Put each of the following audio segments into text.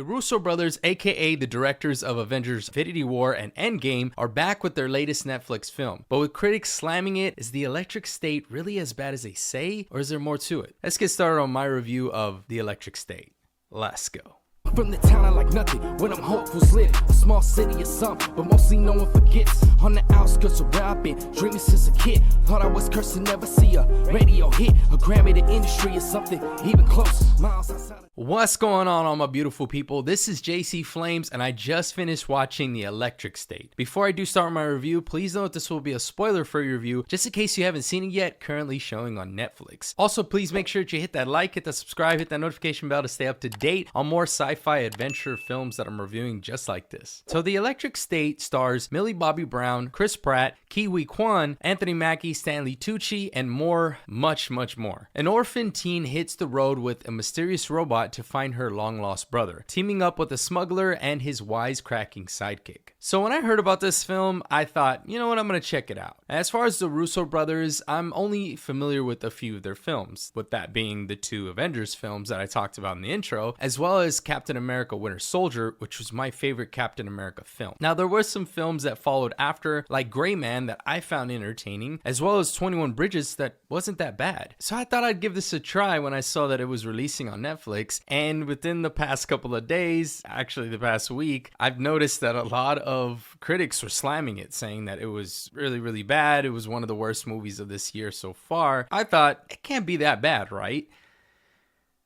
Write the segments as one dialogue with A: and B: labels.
A: The Russo Brothers, aka the directors of Avengers Infinity War and Endgame, are back with their latest Netflix film. But with critics slamming it, is The Electric State really as bad as they say, or is there more to it? Let's get started on my review of The Electric State. Let's go.
B: From the town I like nothing when I'm hopefuls lit. A small city or something, but mostly no one forgets. On the outskirts of where I've been dreaming since a kid. Thought I was cursed to never see a radio hit. A Grammy to industry or something even close. Miles outside.
A: What's going on, all my beautiful people? This is Jacey Flames, and I just finished watching The Electric State. Before I do start my review, please note this will be a spoiler for your review, just in case you haven't seen it yet, currently showing on Netflix. Also, please make sure that you hit that like, hit that subscribe, hit that notification bell to stay up to date on more sci-fi adventure films that I'm reviewing just like this. So The Electric State stars Millie Bobby Brown, Chris Pratt, Kiwi Kwan, Anthony Mackie, Stanley Tucci, and more, much more. An orphan teen hits the road with a mysterious robot to find her long-lost brother, teaming up with a smuggler and his wisecracking sidekick. So when I heard about this film, I thought, you know what, I'm gonna check it out. As far as the Russo brothers, I'm only familiar with a few of their films, with that being the two Avengers films that I talked about in the intro, as well as Captain America Winter Soldier, which was my favorite Captain America film. Now, there were some films that followed after, like Gray Man, that I found entertaining, as well as 21 Bridges that wasn't that bad. So I thought I'd give this a try when I saw that it was releasing on Netflix, and within the past couple of days, actually the past week, I've noticed that a lot of critics were slamming it, saying that it was really bad. It was one of the worst movies of this year so far. I thought, it can't be that bad, right?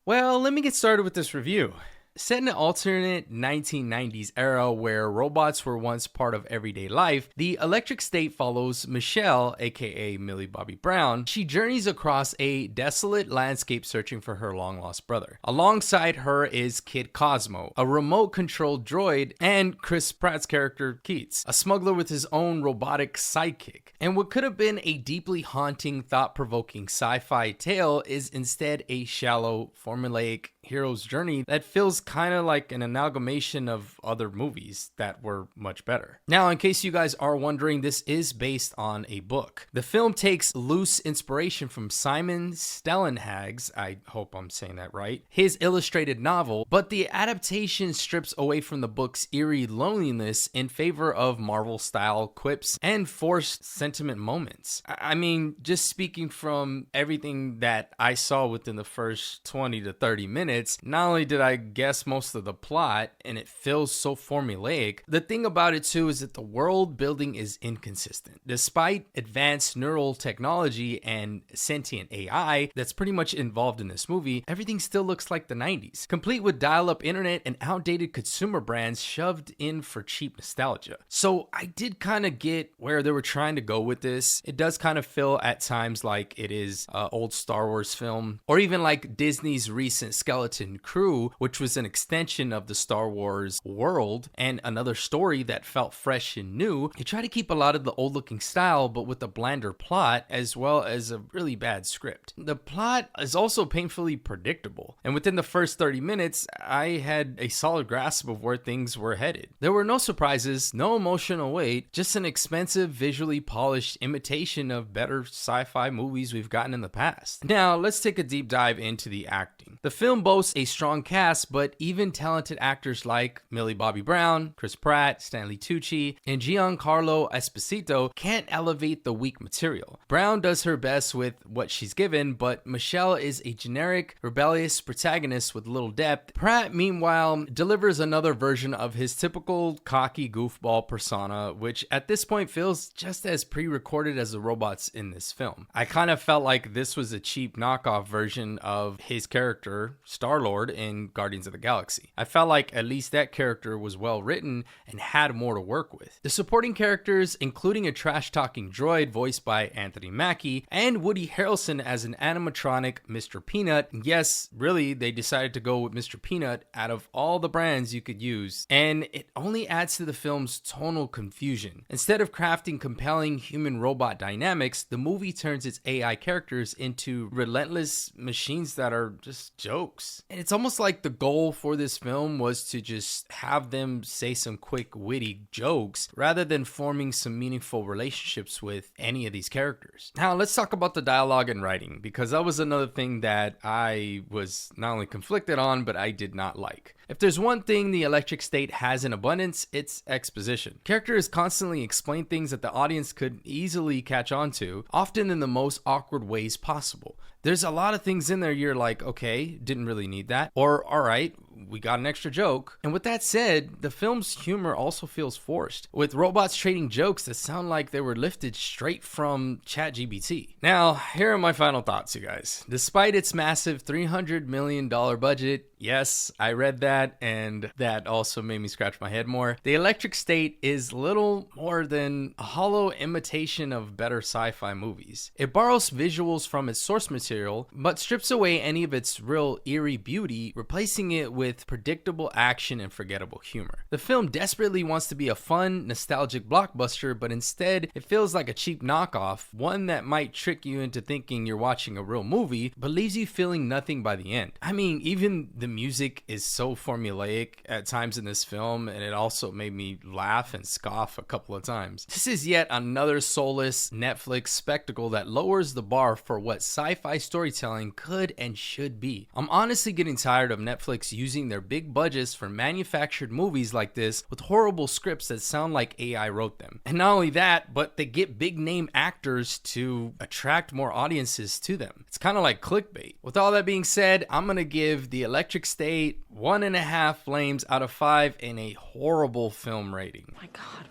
A: Well, let me get started with this review. Set in an alternate 1990s era where robots were once part of everyday life, The Electric State follows Michelle, aka Millie Bobby Brown. She journeys across a desolate landscape searching for her long-lost brother. Alongside her is Kid Cosmo, a remote-controlled droid, and Chris Pratt's character Keats, a smuggler with his own robotic sidekick. And what could have been a deeply haunting, thought-provoking sci-fi tale is instead a shallow, formulaic hero's journey that feels kind of like an amalgamation of other movies that were much better. Now, in case you guys are wondering, this is based on a book. The film takes loose inspiration from Simon Stellenhag's, I hope I'm saying that right, his illustrated novel, but the adaptation strips away from the book's eerie loneliness in favor of Marvel-style quips and forced sentiment moments. I mean, just speaking from everything that I saw within the first 20 to 30 minutes, not only did I guess most of the plot, and it feels so formulaic, the thing about it too is that the world building is inconsistent. Despite advanced neural technology and sentient AI that's pretty much involved in this movie, everything still looks like the 90s, complete with dial-up internet and outdated consumer brands shoved in for cheap nostalgia. So I did kind of get where they were trying to go with this. It does kind of feel at times like it is an old Star Wars film, or even like Disney's recent Skeleton Crew, which was an extension of the Star Wars world and another story that felt fresh and new. They try to keep a lot of the old looking style, but with a blander plot as well as a really bad script. The plot is also painfully predictable, and within the first 30 minutes, I had a solid grasp of where things were headed. There were no surprises, no emotional weight, just an expensive, visually polished imitation of better sci-fi movies we've gotten in the past. Now, let's take a deep dive into the acting. The film boasts a strong cast, but even talented actors like Millie Bobby Brown, Chris Pratt, Stanley Tucci, and Giancarlo Esposito can't elevate the weak material. Brown does her best with what she's given, but Michelle is a generic, rebellious protagonist with little depth. Pratt, meanwhile, delivers another version of his typical cocky goofball persona, which at this point feels just as pre-recorded as the robots in this film. I kind of felt like this was a cheap knockoff version of his character, Star-Lord, in Guardians of the Galaxy. I felt like at least that character was well written and had more to work with. The supporting characters, including a trash-talking droid voiced by Anthony Mackie, and Woody Harrelson as an animatronic Mr. Peanut. Yes, really, they decided to go with Mr. Peanut out of all the brands you could use, and it only adds to the film's tonal confusion. Instead of crafting compelling human-robot dynamics, the movie turns its AI characters into relentless machines that are just jokes. jokes. And it's almost like the goal for this film was to just have them say some quick, witty jokes rather than forming some meaningful relationships with any of these characters. Now, let's talk about the dialogue and writing, because that was another thing that I was not only conflicted on, but I did not like. If there's one thing the Electric State has in abundance, it's exposition. Characters constantly explain things that the audience could easily catch on to, often in the most awkward ways possible. There's a lot of things in there you're like, okay, didn't really need that. Or, all right, we got an extra joke. And with that said, the film's humor also feels forced, with robots trading jokes that sound like they were lifted straight from ChatGPT. Now, here are my final thoughts, you guys. Despite its massive $300 million budget, yes, I read that, and that also made me scratch my head more. The Electric State is little more than a hollow imitation of better sci-fi movies. It borrows visuals from its source material, but strips away any of its real eerie beauty, replacing it with predictable action and forgettable humor. The film desperately wants to be a fun, nostalgic blockbuster, but instead it feels like a cheap knockoff, one that might trick you into thinking you're watching a real movie, but leaves you feeling nothing by the end. I mean, even the music is so formulaic at times in this film, and it also made me laugh and scoff a couple of times. This is yet another soulless Netflix spectacle that lowers the bar for what sci-fi storytelling could and should be. I'm honestly getting tired of Netflix using their big budgets for manufactured movies like this with horrible scripts that sound like AI wrote them. And not only that, but they get big name actors to attract more audiences to them. It's kind of like clickbait. With all that being said, I'm gonna give the Electric State 1.5 flames out of 5 and a horrible film rating.
C: My God,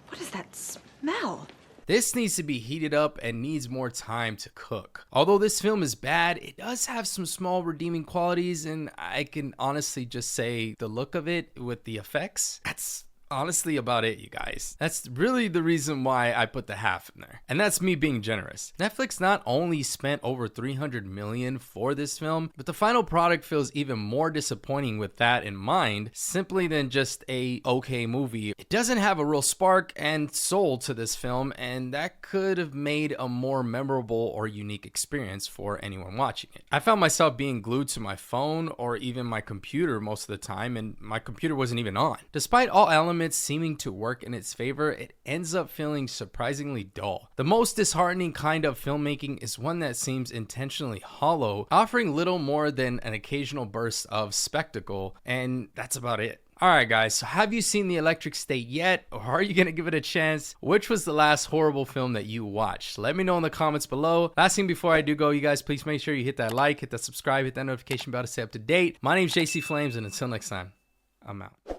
C: what is that smell?
A: This needs to be heated up and needs more time to cook. Although this film is bad, it does have some small redeeming qualities, and I can honestly just say the look of it with the effects, that's honestly about it, you guys. That's really the reason why I put the half in there. And that's me being generous. Netflix not only spent over $300 million for this film, but the final product feels even more disappointing with that in mind, simply than just a okay movie. It doesn't have a real spark and soul to this film, and that could have made a more memorable or unique experience for anyone watching it. I found myself being glued to my phone or even my computer most of the time, and my computer wasn't even on. Despite all elements seeming to work in its favor, it ends up feeling surprisingly dull. The most disheartening kind of filmmaking is one that seems intentionally hollow, offering little more than an occasional burst of spectacle, and that's about it. Alright guys, so have you seen The Electric State yet, or are you gonna give it a chance? Which was the last horrible film that you watched? Let me know in the comments below. Last thing before I do go, you guys, please make sure you hit that like, hit that subscribe, hit that notification bell to stay up to date. My name's Jacey Flames, and until next time, I'm out.